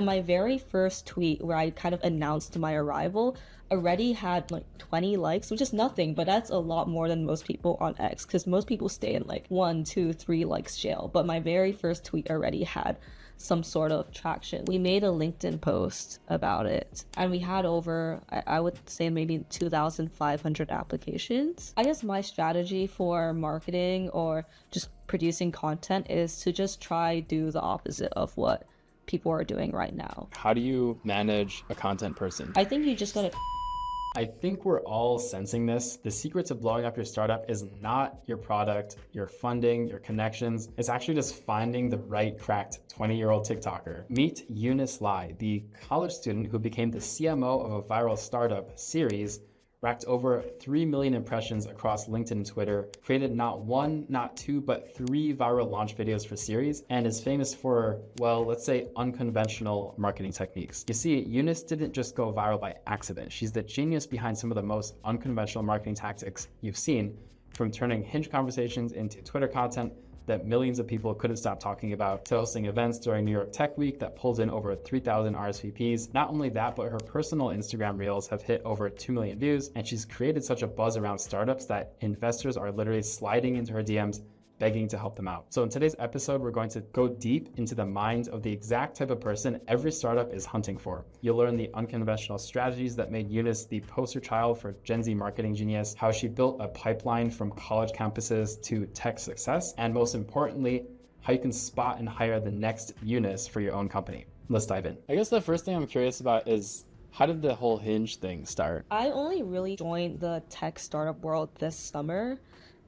My very first tweet where I kind of announced my arrival already had like 20 likes, which is nothing, but that's a lot more than most people on X because most people stay in like 1, 2, 3 likes jail. But my very first tweet already had some sort of traction. We made a LinkedIn post about it and we had over, I would say maybe 2,500 applications. I guess my strategy for marketing or just producing content is to just try do the opposite of what people are doing right now. How do you manage a content person? I think you just gotta. I think we're all sensing this. The secret to blowing up your startup is not your product, your funding, your connections. It's actually just finding the right cracked 20-year-old TikToker. Meet Eunice Lai, the college student who became the CMO of a viral startup, Series, racked over 3 million impressions across LinkedIn and Twitter, created not one, not two, but 3 viral launch videos for Series, and is famous for, well, let's say unconventional marketing techniques. You see, Eunice didn't just go viral by accident. She's the genius behind some of the most unconventional marketing tactics you've seen, from turning Hinge conversations into Twitter content that millions of people couldn't stop talking about, to hosting events during New York Tech Week that pulled in over 3,000 RSVPs. Not only that, but her personal Instagram reels have hit over 2 million views, and she's created such a buzz around startups that investors are literally sliding into her DMs begging to help them out. So in today's episode, we're going to go deep into the mind of the exact type of person every startup is hunting for. You'll learn the unconventional strategies that made Eunice the poster child for Gen Z marketing genius, how she built a pipeline from college campuses to tech success, and most importantly, how you can spot and hire the next Eunice for your own company. Let's dive in. I guess the first thing I'm curious about is, how did the whole Hinge thing start? I only really joined the tech startup world this summer,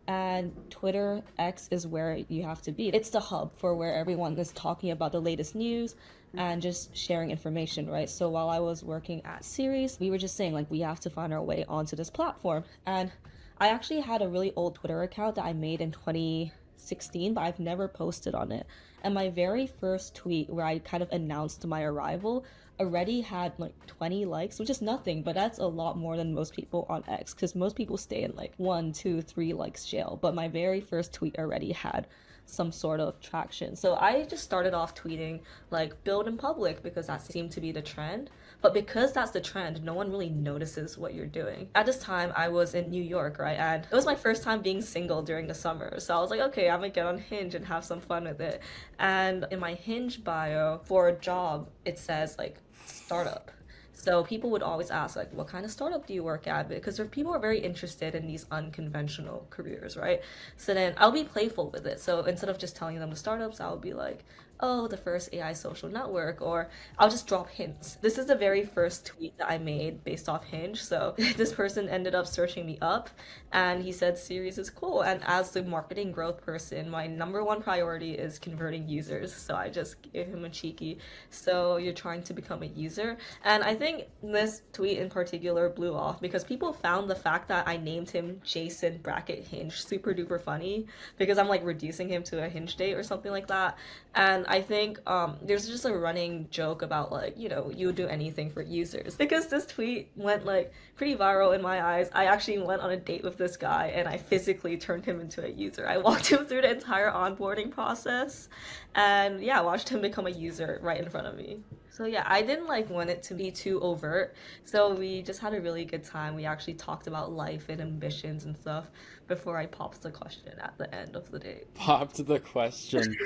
and Twitter X is where you have to be. It's the hub for where everyone is talking about the latest news and just sharing information, right? So while I was working at Series, we were just saying like we have to find our way onto this platform. And I actually had a really old Twitter account that I made in 2016, but I've never posted on it. And my very first tweet where I kind of announced my arrival already had like 20 likes, which is nothing, but that's a lot more than most people on X because most people stay in like 1, 2, 3 likes jail. But my very first tweet already had some sort of traction. So I just started off tweeting like build in public because that seemed to be the trend. But because that's the trend, no one really notices what you're doing. At this time, I was in New York, right? And it was my first time being single during the summer. So I was like, okay, I'm gonna get on Hinge and have some fun with it. And in my Hinge bio for a job, it says like startup. So people would always ask like, what kind of startup do you work at? Because people are very interested in these unconventional careers, right? So then I'll be playful with it. So instead of just telling them the startups, I'll be like, oh, the first AI social network, or I'll just drop hints. This is the very first tweet that I made based off Hinge. So this person ended up searching me up and he said Series is cool. And as the marketing growth person, my number one priority is converting users. So I just gave him a cheeky, so you're trying to become a user. And I think this tweet in particular blew off because people found the fact that I named him Jason bracket Hinge super duper funny because I'm like reducing him to a Hinge date or something like that. And I think there's just a running joke about like, you know, you would do anything for users. Because this tweet went like pretty viral in my eyes. I actually went on a date with this guy and I physically turned him into a user. I walked him through the entire onboarding process and yeah, watched him become a user right in front of me. So yeah, I didn't like want it to be too overt. So we just had a really good time. We actually talked about life and ambitions and stuff before I popped the question at the end of the date. Popped the question.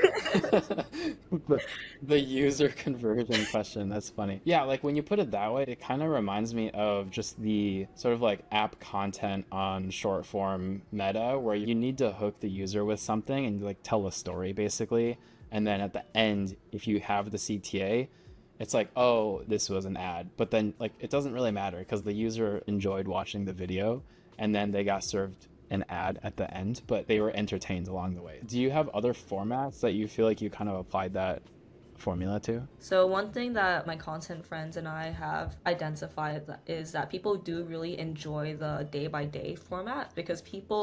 The user conversion question. That's funny. Yeah, like when you put it that way, it kind of reminds me of just the sort of like app content on short form meta where you need to hook the user with something and like tell a story basically. And then at the end, if you have the CTA, it's like, oh, this was an ad. But then like it doesn't really matter because the user enjoyed watching the video and then they got served an ad at the end, but they were entertained along the way. Do you have other formats that you feel like you kind of applied that formula to? So one thing that my content friends and I have identified is that people do really enjoy the day by day format because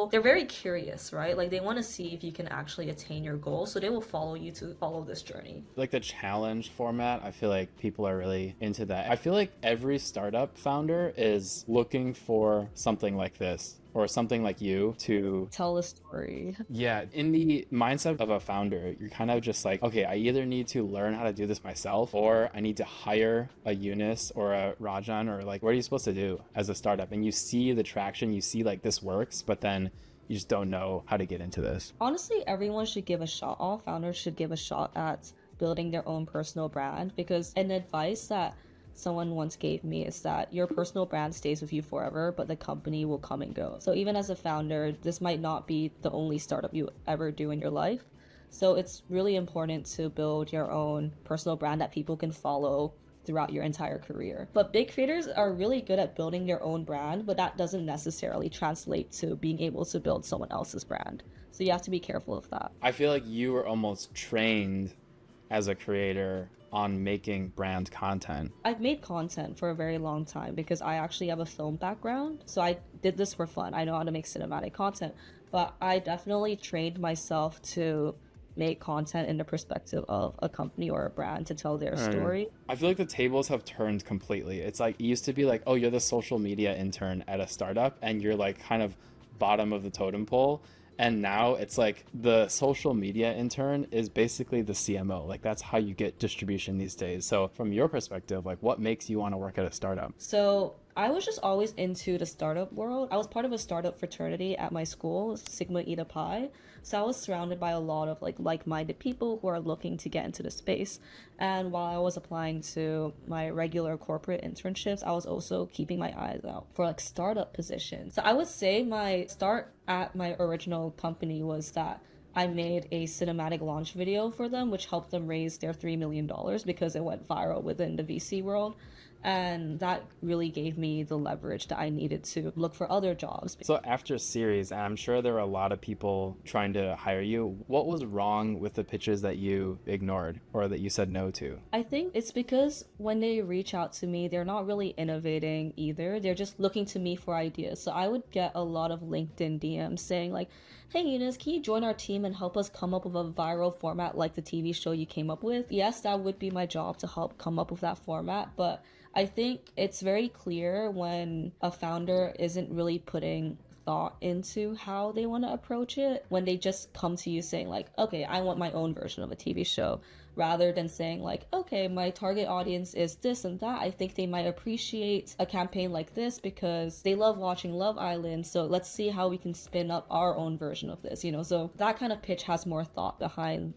they're very curious, right? Like they want to see if you can actually attain your goal. So they will follow you to follow this journey. Like the challenge format, I feel like people are really into that. I feel like every startup founder is looking for something like this. or something like you to Tell a story. yeah, in the mindset of a founder, you're kind of just like, okay, I either need to learn how to do this myself or I need to hire a Eunice or a Rajan or like, what are you supposed to do as a startup? And you see the traction, you see like this works, but then you just don't know how to get into this. Honestly, everyone should give a shot. All founders should give a shot at building their own personal brand, because an advice that someone once gave me is that your personal brand stays with you forever, but the company will come and go. So even as a founder, this might not be the only startup you ever do in your life. So it's really important to build your own personal brand that people can follow throughout your entire career. But big creators are really good at building their own brand, but that doesn't necessarily translate to being able to build someone else's brand. So you have to be careful of that. I feel like you were almost trained as a creator on making brand content. I've made content for a very long time because I actually have a film background. So I did this for fun. I know how to make cinematic content, but I definitely trained myself to make content in the perspective of a company or a brand to tell their story. I feel like the tables have turned completely. It's like it used to be like, oh, you're the social media intern at a startup and you're like kind of bottom of the totem pole. And now it's like the social media intern is basically the CMO. Like that's how you get distribution these days. So from your perspective, like what makes you want to work at a startup? So I was just always into the startup world. I was part of a startup fraternity at my school, Sigma Eta Pi. So I was surrounded by a lot of like-minded people who are looking to get into the space. And while I was applying to my regular corporate internships, I was also keeping my eyes out for like startup positions. So I would say my start at my original company was that I made a cinematic launch video for them, which helped them raise their $3 million because it went viral within the VC world. And that really gave me the leverage that I needed to look for other jobs. So after series, I'm sure there were a lot of people trying to hire you. What was wrong with the pitches that you ignored or that you said no to? I think it's because when they reach out to me, they're not really innovating either. They're just looking to me for ideas. So I would get a lot of LinkedIn DMs saying like, hey Eunice, can you join our team and help us come up with a viral format like the TV show you came up with? Yes, that would be my job to help come up with that format, but I think it's very clear when a founder isn't really putting thought into how they want to approach it, when they just come to you saying like, okay, I want my own version of a TV show, rather than saying like, okay, my target audience is this and that. I think they might appreciate a campaign like this because they love watching Love Island. So let's see how we can spin up our own version of this, So that kind of pitch has more thought behind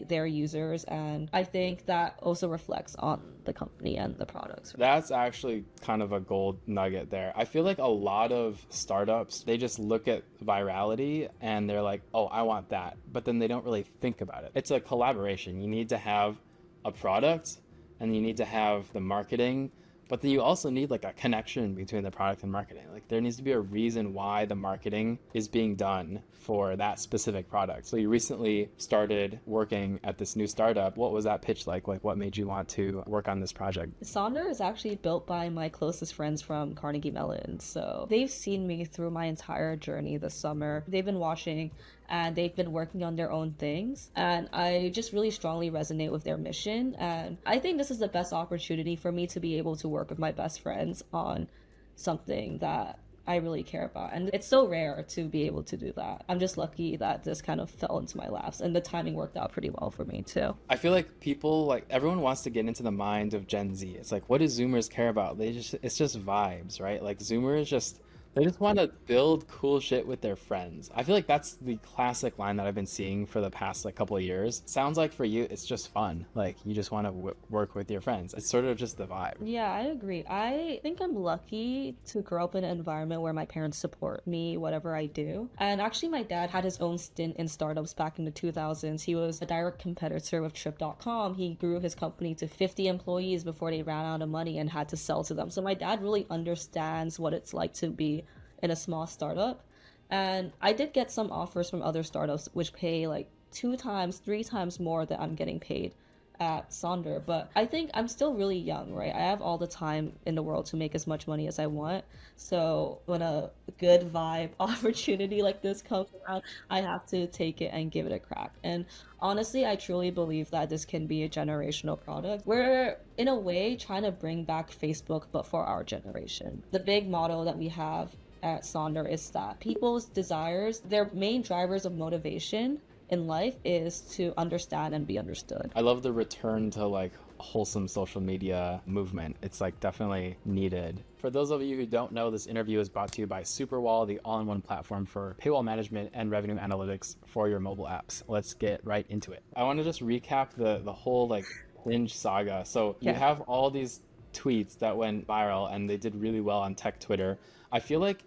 their users, and I think that also reflects on the company and the products. That's actually kind of a gold nugget there. I feel like a lot of startups, they just look at virality and they're like, oh, I want that, but then they don't really think about it. It's a collaboration. You need to have a product and you need to have the marketing, but then you also need like a connection between the product and marketing. Like there needs to be a reason why the marketing is being done for that specific product. So you recently started working at this new startup. What was that pitch like? Like what made you want to work on this project? Sonder is actually built by my closest friends from Carnegie Mellon. So they've seen me through my entire journey this summer. They've been watching and they've been working on their own things. And I just really strongly resonate with their mission. And I think this is the best opportunity for me to be able to work with my best friends on something that I really care about. And it's so rare to be able to do that. I'm just lucky that this kind of fell into my laps, and the timing worked out pretty well for me too. I feel like people, like everyone wants to get into the mind of Gen Z. It's like, what do Zoomers care about? It's just vibes, right? Like Zoomers they just want to build cool shit with their friends. I feel like that's the classic line that I've been seeing for the past like couple of years. Sounds like for you, it's just fun. Like you just want to work with your friends. It's sort of just the vibe. Yeah, I agree. I think I'm lucky to grow up in an environment where my parents support me, whatever I do. And actually, my dad had his own stint in startups back in the 2000s. He was a direct competitor with Trip.com. He grew his company to 50 employees before they ran out of money and had to sell to them. So my dad really understands what it's like to be in a small startup. And I did get some offers from other startups which pay like 2 times, 3 times more than I'm getting paid at Sonder. But I think I'm still really young, right? I have all the time in the world to make as much money as I want. So when a good vibe opportunity like this comes around, I have to take it and give it a crack. And honestly, I truly believe that this can be a generational product. We're, in a way, trying to bring back Facebook, but for our generation. The big motto that we have at Sonder is that people's desires, their main drivers of motivation in life is to understand and be understood. I love the return to like wholesome social media movement. It's like definitely needed. For those of you who don't know, this interview is brought to you by Superwall, the all-in-one platform for paywall management and revenue analytics for your mobile apps. Let's get right into it. I want to just recap the whole like Hinge saga. So you Yeah. have all these tweets that went viral and they did really well on tech Twitter. I feel like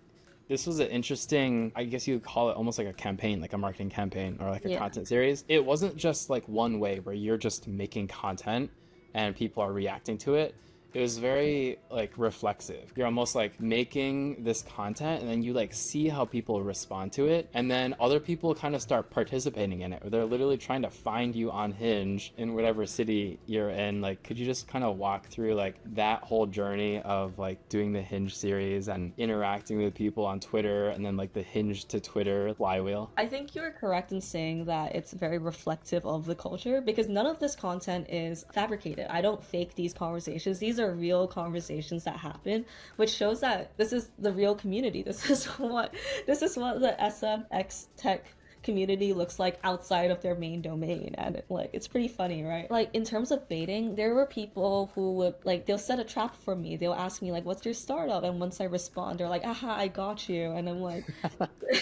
this was an interesting, I guess you would call it almost like a campaign, like a marketing campaign or like a Yeah. content series. It wasn't just like one way where you're just making content and people are reacting to it. It was very like reflexive. You're almost like making this content and then you like see how people respond to it. And then other people kind of start participating in it. Or they're literally trying to find you on Hinge in whatever city you're in. Like, could you just kind of walk through like that whole journey of like doing the Hinge series and interacting with people on Twitter and then like the Hinge to Twitter flywheel? I think you're correct in saying that it's very reflective of the culture because none of this content is fabricated. I don't fake these conversations. These are real conversations that happen, which shows that this is the real community. This is what the SMX tech community looks like outside of their main domain, and like it's pretty funny, right? Like in terms of baiting, there were people who would like they'll set a trap for me. They'll ask me like, what's your startup? And once I respond, they're like, aha, I got you. And I'm like,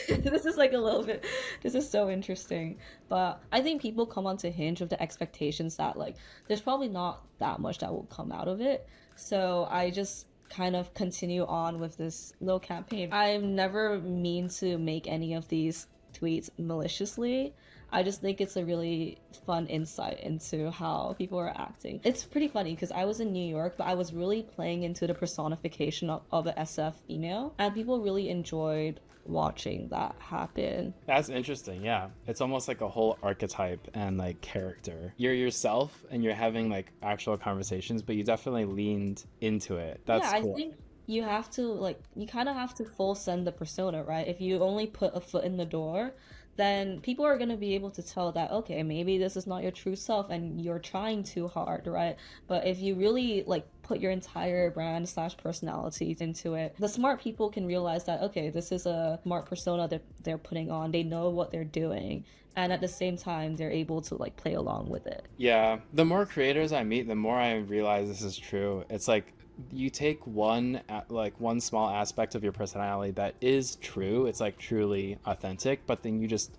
this is like a little bit, this is so interesting. But I think people come onto Hinge with the expectations that like there's probably not that much that will come out of it. So I just kind of continue on with this little campaign. I'm never mean to make any of these tweets maliciously. I just think it's a really fun insight into how people are acting. It's pretty funny because I was in New York, but I was really playing into the personification of the SF female, and people really enjoyed watching that happen. That's interesting. Yeah. It's almost like a whole archetype and like character. You're yourself and you're having like actual conversations, but you definitely leaned into it. That's Yeah, I cool. think you have to like you kind of have to full send the persona, right? If you only put a foot in the door, then people are going to be able to tell that okay, maybe this is not your true self and you're trying too hard, right? But if you really like put your entire brand slash personality into it, the smart people can realize that okay, this is a smart persona that they're putting on. They know what they're doing, and at the same time they're able to like play along with it. Yeah. The more creators I meet, the more I realize this is true. It's like you take one small aspect of your personality that is true. It's like truly authentic, but then you just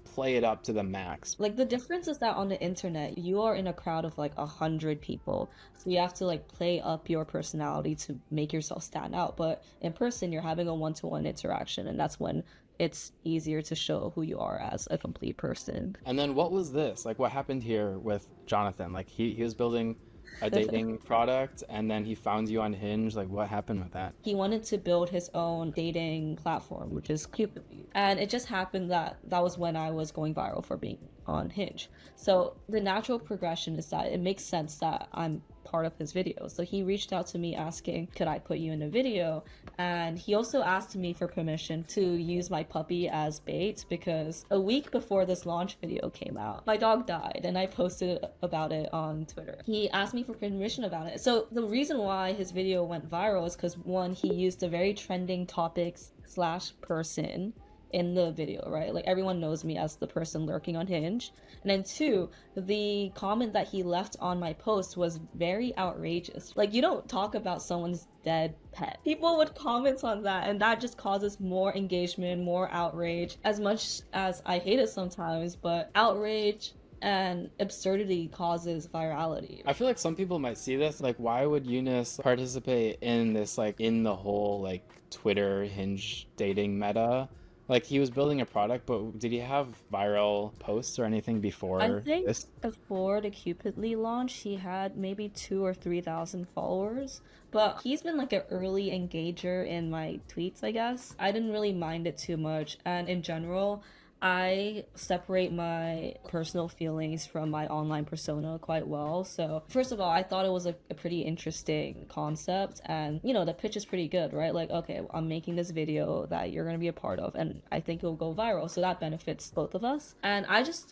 play it up to the max. Like the difference is that on the internet, you are in a crowd of like 100 people. So you have to like play up your personality to make yourself stand out. But in person, you're having a one-to-one interaction, and that's when it's easier to show who you are as a complete person. And then what was this? Like what happened here with Jonathan? Like he was building a dating product and then he found you on Hinge. Like what happened with that? He wanted to build his own dating platform, which is Cupid. And it just happened that that was when I was going viral for being on Hinge. So the natural progression is that it makes sense that I'm part of his video. So he reached out to me asking, could I put you in a video? And he also asked me for permission to use my puppy as bait because a week before this launch video came out, my dog died and I posted about it on Twitter. He asked me for permission about it. So the reason why his video went viral is because one, he used a very trending topics slash person in the video, right? Like everyone knows me as the person lurking on Hinge. And then two, the comment that he left on my post was very outrageous. Like you don't talk about someone's dead pet. People would comment on that, and that just causes more engagement, more outrage. As much as I hate it sometimes, but outrage and absurdity causes virality. I feel like some people might see this like why would Eunice participate in this like in the whole like Twitter Hinge dating meta? Like he was building a product, but did he have viral posts or anything I before think this? before the Cupidly launch, he had maybe 2 or 3 thousand followers, but he's been like an early engager in my tweets, I guess. I didn't really mind it too much, and in general, I separate my personal feelings from my online persona quite well. So, first of all, I thought it was a pretty interesting concept, and you know, the pitch is pretty good, right? Like, okay, I'm making this video that you're gonna be a part of, and I think it'll go viral, so that benefits both of us. And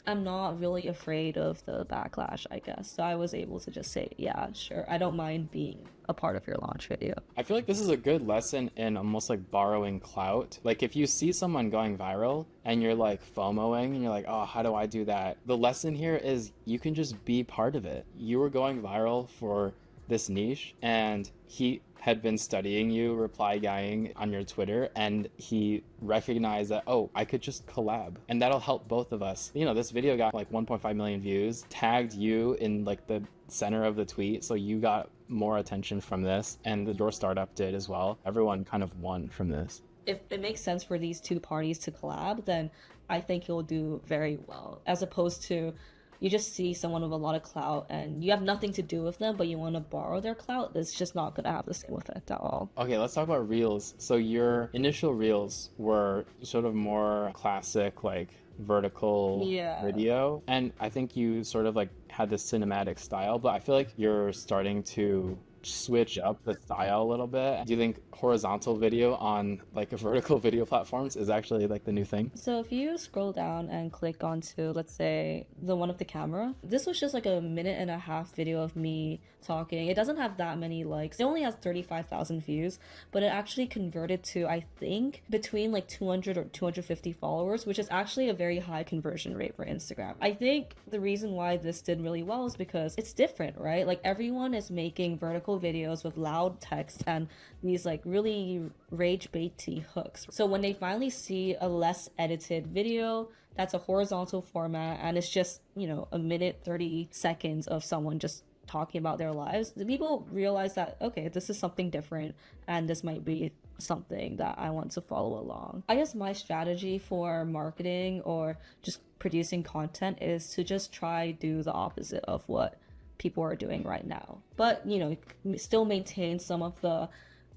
I'm not really afraid of the backlash, I guess. So, I was able to just say, yeah, sure, I don't mind being a part of your launch video. I feel like this is a good lesson in almost like borrowing clout. Like if you see someone going viral and you're like FOMOing and you're like, oh, how do I do that? The lesson here is you can just be part of it. You were going viral for this niche and he had been studying you, reply guying on your Twitter, and he recognized that, oh, I could just collab and that'll help both of us. You know, this video got like 1.5 million views, tagged you in like the center of the tweet, so you got more attention from this, and the Door Startup did as well. Everyone kind of won from this. If it makes sense for these two parties to collab, then I think you'll do very well, as opposed to you just see someone with a lot of clout and you have nothing to do with them, but you want to borrow their clout. It's just not going to have the same effect at all. Okay, let's talk about Reels. So your initial Reels were sort of more classic, like vertical video. And I think you sort of like had this cinematic style, but I feel like you're starting to switch up the style a little bit. Do you think horizontal video on like a vertical video platforms is actually like the new thing? So if you scroll down and click onto, let's say, the one of the camera, this was just like a 1.5-minute video of me talking. It doesn't have that many likes. It only has 35,000 views, but it actually converted to, I think, between like 200 or 250 followers, which is actually a very high conversion rate for Instagram. I think the reason why this did really well is because it's different, right? Like everyone is making vertical videos with loud text and these like really rage baity hooks. So when they finally see a less edited video that's a horizontal format and it's just, you know, a minute 30 seconds of someone just talking about their lives, the people realize that, okay, this is something different and this might be something that I want to follow along. I guess my strategy for marketing or just producing content is to just try do the opposite of what people are doing right now, but you know, still maintain some of the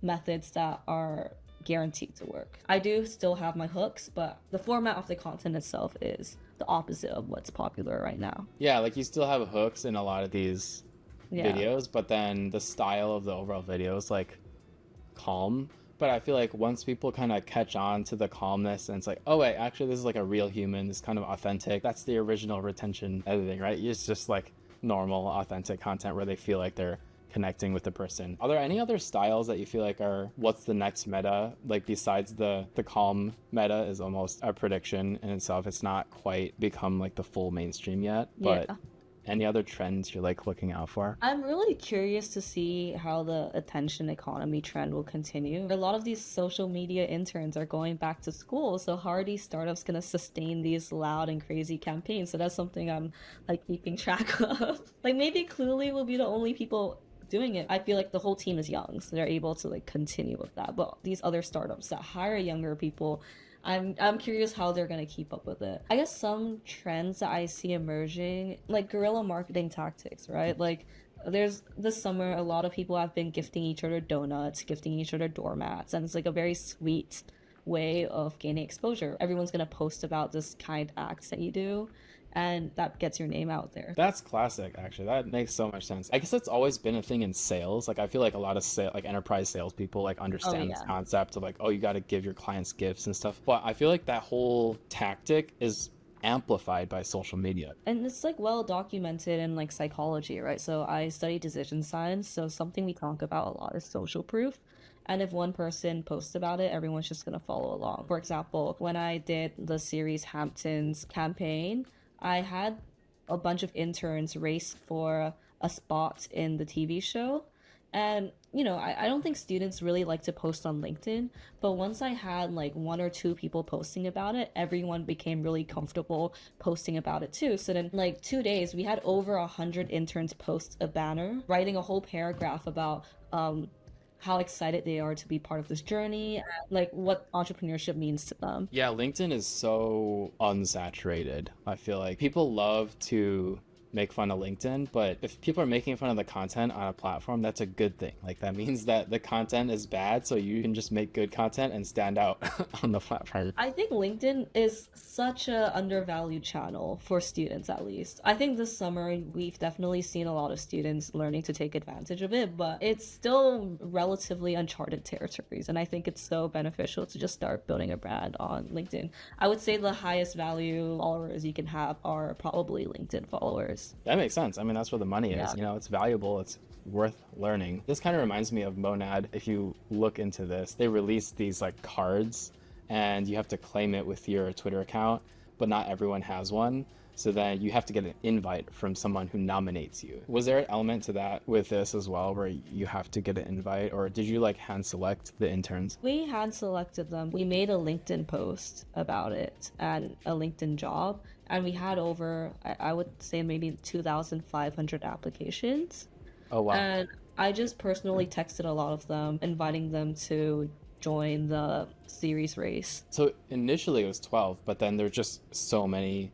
methods that are guaranteed to work. I do still have my hooks, but the format of the content itself is the opposite of what's popular right now. Yeah, like you still have hooks in a lot of these videos, but then the style of the overall video is like calm. But I feel like once people kind of catch on to the calmness and it's like, oh wait, actually this is like a real human, this kind of authentic, that's the original retention editing, right? It's just like normal authentic content where they feel like they're connecting with the person. Are there any other styles that you feel like are what's the next meta, like besides the calm meta is almost a prediction in itself? It's not quite become like the full mainstream yet, but any other trends you're like looking out for? I'm really curious to see how the attention economy trend will continue. A lot of these social media interns are going back to school, so how are these startups going to sustain these loud and crazy campaigns? So that's something I'm like keeping track of. Like maybe Cluely will be the only people doing it. I feel like the whole team is young, so they're able to like continue with that. But these other startups that hire younger people, I'm curious how they're gonna keep up with it. I guess some trends that I see emerging, like guerrilla marketing tactics, right? Like there's this summer a lot of people have been gifting each other donuts, gifting each other doormats, and it's like a very sweet way of gaining exposure. Everyone's gonna post about this kind acts that you do, and that gets your name out there. That's classic, actually. That makes so much sense. I guess that's always been a thing in sales. Like I feel like a lot of like enterprise salespeople like understand this concept of like, oh, you got to give your clients gifts and stuff. But I feel like that whole tactic is amplified by social media. And it's like well documented in like psychology, right? So I study decision science, so something we talk about a lot is social proof. And if one person posts about it, everyone's just gonna follow along. For example, when I did the series Hamptons campaign, I had a bunch of interns race for a spot in the TV show. And, you know, I don't think students really like to post on LinkedIn, but once I had like 1 or 2 people posting about it, everyone became really comfortable posting about it too. So then like 2 days, we had over 100 interns post a banner, writing a whole paragraph about, how excited they are to be part of this journey, like what entrepreneurship means to them. Yeah, LinkedIn is so unsaturated. I feel like people love to make fun of LinkedIn, but if people are making fun of the content on a platform, that's a good thing. Like that means that the content is bad, so you can just make good content and stand out on the platform. I think LinkedIn is such a undervalued channel for students, at least. I think this summer we've definitely seen a lot of students learning to take advantage of it, but it's still relatively uncharted territories, and I think it's so beneficial to just start building a brand on LinkedIn. I would say the highest value followers you can have are probably LinkedIn followers. That makes sense. I mean, that's where the money is. You know, it's valuable. It's worth learning. This kind of reminds me of Monad. If you look into this, they release these like cards and you have to claim it with your Twitter account, but not everyone has one. So then you have to get an invite from someone who nominates you. Was there an element to that with this as well, where you have to get an invite, or did you like hand select the interns? We hand selected them. We made a LinkedIn post about it and a LinkedIn job, and we had over, I would say maybe 2,500 applications. Oh, wow. And I just personally texted a lot of them, inviting them to join the series race. So initially it was 12, but then there's just so many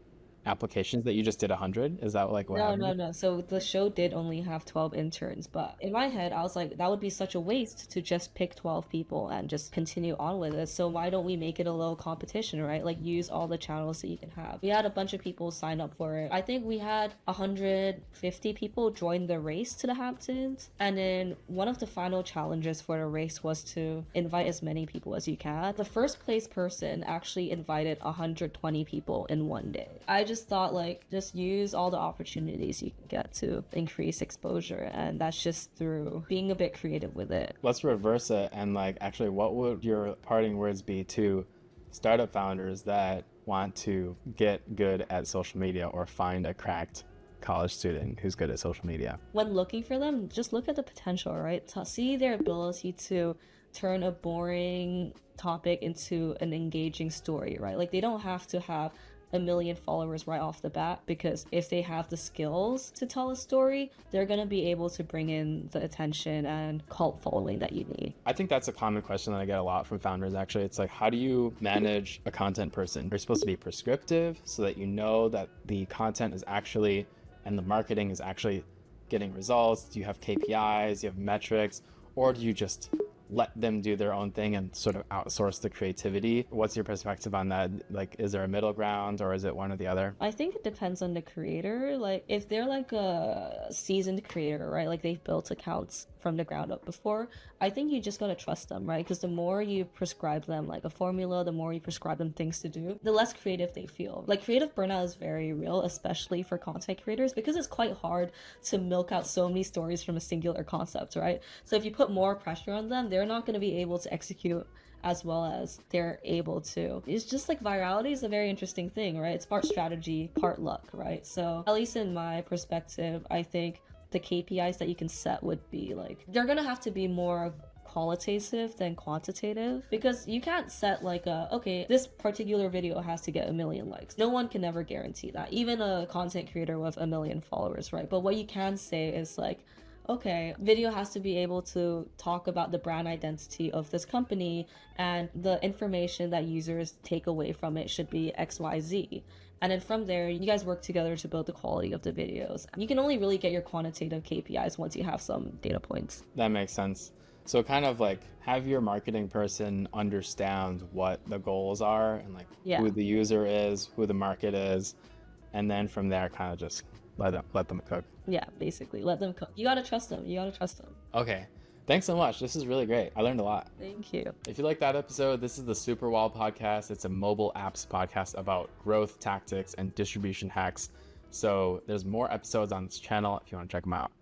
applications that you just did 100. Is that like what No, happened? no, no. So the show did only have 12 interns, but in my head, I was like, that would be such a waste to just pick 12 people and just continue on with it. So why don't we make it a little competition, right? Like use all the channels that you can have. We had a bunch of people sign up for it. I think we had 150 people join the race to the Hamptons. And then one of the final challenges for the race was to invite as many people as you can. The first place person actually invited 120 people in one day. I just thought like just use all the opportunities you can get to increase exposure, and that's just through being a bit creative with it. Let's reverse it and like actually what would your parting words be to startup founders that want to get good at social media or find a cracked college student who's good at social media? When looking for them, just look at the potential, right? To see their ability to turn a boring topic into an engaging story, right? Like they don't have to have a million followers right off the bat, because if they have the skills to tell a story, they're going to be able to bring in the attention and cult following that you need. I think that's a common question that I get a lot from founders actually. It's like, how do you manage a content person? You're supposed to be prescriptive so that you know that the content is actually and the marketing is actually getting results. Do you have KPIs? Do you have metrics? Or do you just let them do their own thing and sort of outsource the creativity? What's your perspective on that? Like, is there a middle ground or is it one or the other? I think it depends on the creator. Like, if they're like a seasoned creator, right? Like they've built accounts from the ground up before, I think you just gotta trust them, right? Because the more you prescribe them like a formula, the more you prescribe them things to do, the less creative they feel. Like creative burnout is very real, especially for content creators, because it's quite hard to milk out so many stories from a singular concept, right? So if you put more pressure on them, they're not going to be able to execute as well as they're able to. It's just like virality is a very interesting thing, right? It's part strategy, part luck, right? So at least in my perspective, I think the KPIs that you can set would be like, they're gonna have to be more qualitative than quantitative, because you can't set like okay, this particular video has to get 1 million likes. No one can ever guarantee that, even a content creator with 1 million followers, right? But what you can say is like, okay, video has to be able to talk about the brand identity of this company, and the information that users take away from it should be XYZ. And then from there, you guys work together to build the quality of the videos. You can only really get your quantitative KPIs once you have some data points. That makes sense. So kind of like have your marketing person understand what the goals are and like who the user is, who the market is, and then from there kind of just let them cook. Yeah, basically let them cook. You gotta trust them. Okay. Thanks so much. This is really great. I learned a lot. Thank you. If you like that episode, this is the Super Wild podcast. It's a mobile apps podcast about growth tactics and distribution hacks. So there's more episodes on this channel if you want to check them out.